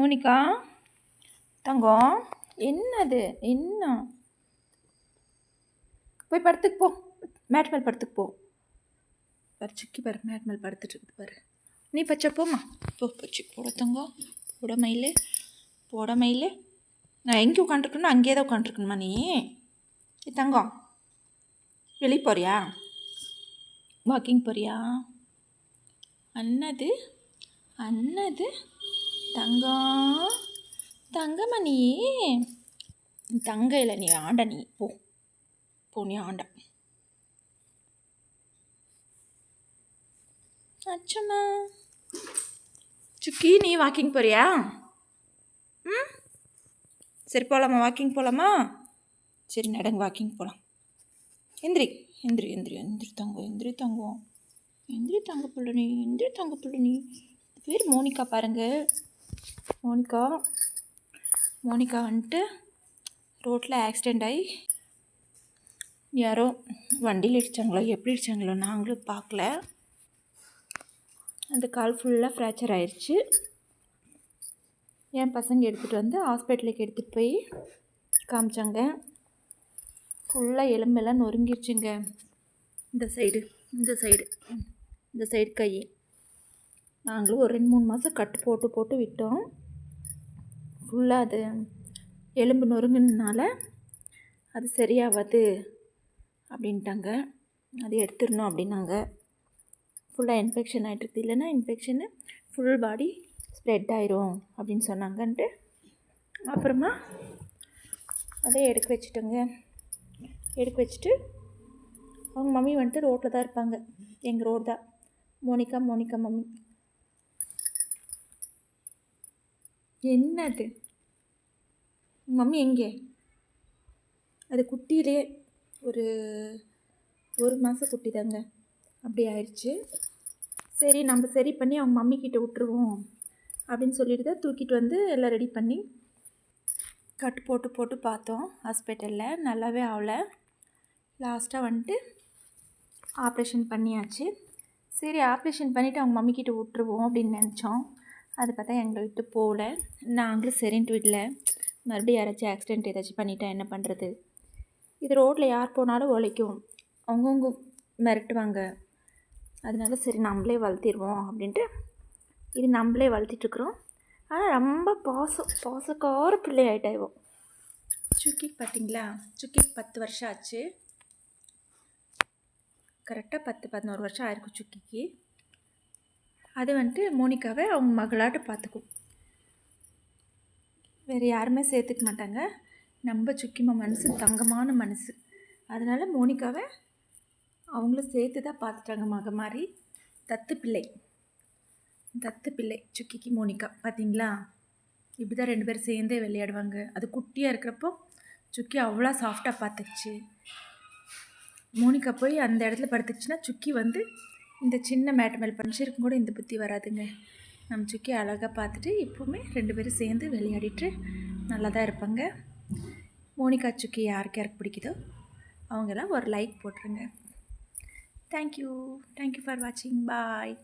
Monica தங்கம், என்னது என்ன? போய் படுத்துக்கு போ, மேட் மேல் படுத்துக்கு போ. பாரு சிக்கி பாரு, மேட் மேல் படுத்துட்டு இருக்குது பாரு. நீ பச்சை போம்மா, போ பச்சு போட தங்கம். போட மயில், போட மயில். நான் எங்கே உட்காண்ட்ருக்கணும் அங்கேயே தான் உட்காண்ட்ருக்கணுமா நீ? தங்கம், வெளியே போறியா? வாக்கிங் போறியா? அண்ணது அண்ணது தங்கம், தங்கம்மா நீ தங்க இல்லை, நீ ஆண்ட. நீ போ போ, நீ ஆண்ட. அச்சம்மா சுக்கி, நீ வாக்கிங் போறியா? ம், சரி போகலாமா? வாக்கிங் போகலாமா? சரி நடங்க, வாக்கிங் போகலாம். எந்திரி எந்திரி எந்திரி எந்திரி தங்கம், எந்திரி தங்கம், எந்திரி தங்க பிள்ளை நீ, எந்திரி தங்க பிள்ளை நீ. பேர் மோனிகா பாருங்க. மோனிகா மோனிகா வந்துட்டு ரோட்டில் ஆக்சிடெண்ட் ஆகி யாரோ வண்டியில் இடித்தாங்களோ எப்படி இடித்தாங்களோ நாங்களும் பார்க்கல. அந்த கால் ஃபுல்லாக ஃப்ராக்சர் ஆயிடுச்சு. என் பசங்க எடுத்துகிட்டு வந்து ஹாஸ்பிட்டலுக்கு எடுத்துகிட்டு போய் காமிச்சாங்க. ஃபுல்லாக எலும்பெல்லாம் நொறுங்கிருச்சுங்க. இந்த சைடு இந்த சைடு இந்த சைடு கை. நாங்களும் ஒரு 2-3 மாதம் கட்டு போட்டு போட்டு விட்டோம். ஃபுல்லாக அது எலும்பு நொறுங்குனால அது சரியாகாது அப்படின்ட்டாங்க. அது எடுத்துடணும் அப்படின்னாங்க. ஃபுல்லாக இன்ஃபெக்ஷன் ஆகிட்டுருக்கு, இல்லைன்னா இன்ஃபெக்ஷனு ஃபுல் பாடி ஸ்ப்ரெட் ஆயிரும் அப்படின்னு சொன்னாங்கன்ட்டு அப்புறமா அதை எடுக்க வச்சுட்டோங்க. எடுக்க வச்சுட்டு அவங்க மம்மி வந்துட்டு ரோட்டில் தான் இருப்பாங்க. எங்கள் ரோடு தான். Monica Monica mummy. என்னது மம்மி எங்கே? அது குட்டியிலே ஒரு மாதம் குட்டி தாங்க, அப்படி ஆயிடுச்சு. சரி நம்ம சரி பண்ணி அவங்க மம்மிக்கிட்ட விட்டுருவோம் அப்படின்னு சொல்லிட்டு தான் தூக்கிட்டு வந்து எல்லாம் ரெடி பண்ணி கட்டு போட்டு போட்டு பார்த்தோம் ஹாஸ்பிட்டலில். நல்லாவே ஆகலை. லாஸ்ட்டாக வந்துட்டு ஆப்ரேஷன் பண்ணியாச்சு. சரி ஆப்ரேஷன் பண்ணிவிட்டு அவங்க மம்மிக்கிட்ட விட்டுருவோம் அப்படின்னு நினச்சோம். அதை பார்த்தா எங்களை விட்டு போகல. நாங்களும் சரின்ட்டு விடல. மறுபடியும் யாராச்சும் ஆக்சிடெண்ட் ஏதாச்சும் பண்ணிட்டா என்ன பண்ணுறது? இது ரோட்டில் யார் போனாலும் உழைக்கும், அவங்கவுங்க மிரட்டுவாங்க. அதனால சரி நம்மளே வளர்த்திடுவோம் அப்படின்ட்டு இது நம்மளே வளர்த்திட்ருக்குறோம். ஆனால் ரொம்ப பாசக்கார பிள்ளை ஆகிட்டாயிவோம். சுக்கி பார்த்தீங்களா? சுக்கிக்கு 10 வருஷம் ஆச்சு. கரெக்டாக 10-11 வருஷம் ஆயிருக்கும் சுக்கிக்கு. அது வந்துட்டு மோனிகாவை அவங்க மகளாட்டு பார்த்துக்கும். வேறு யாருமே சேர்த்துக்க மாட்டாங்க. நம்ம சுக்கிமா மனசு தங்கமான மனசு. அதனால் மோனிகாவை அவங்களும் சேர்த்து தான் பார்த்துட்டாங்க. மக மாதிரி தத்து பிள்ளை சுக்கிக்கு மோனிகா. பார்த்தீங்களா? இப்படி தான் 2 பேரும் சேர்ந்தே விளையாடுவாங்க. அது குட்டியாக இருக்கிறப்போ சுக்கி அவ்வளோ சாஃப்டாக பார்த்துச்சு. மோனிகா போய் அந்த இடத்துல படுத்துச்சுன்னா சுக்கி வந்து இந்த சின்ன மேட்டு மேல் பனிச்சிருக்கும் கூட இந்த புத்தி வராதுங்க. நம்ம சுக்கி அழகாக பார்த்துட்டு இப்போவுமே 2 பேரும் சேர்ந்து விளையாடிட்டு நல்லா தான் இருப்பாங்க. மோனிகா சுக்கி யாருக்கு பிடிக்குதோ அவங்கெல்லாம் ஒரு லைக் போட்டுருங்க. தேங்க்யூ ஃபார் வாட்சிங். பாய்.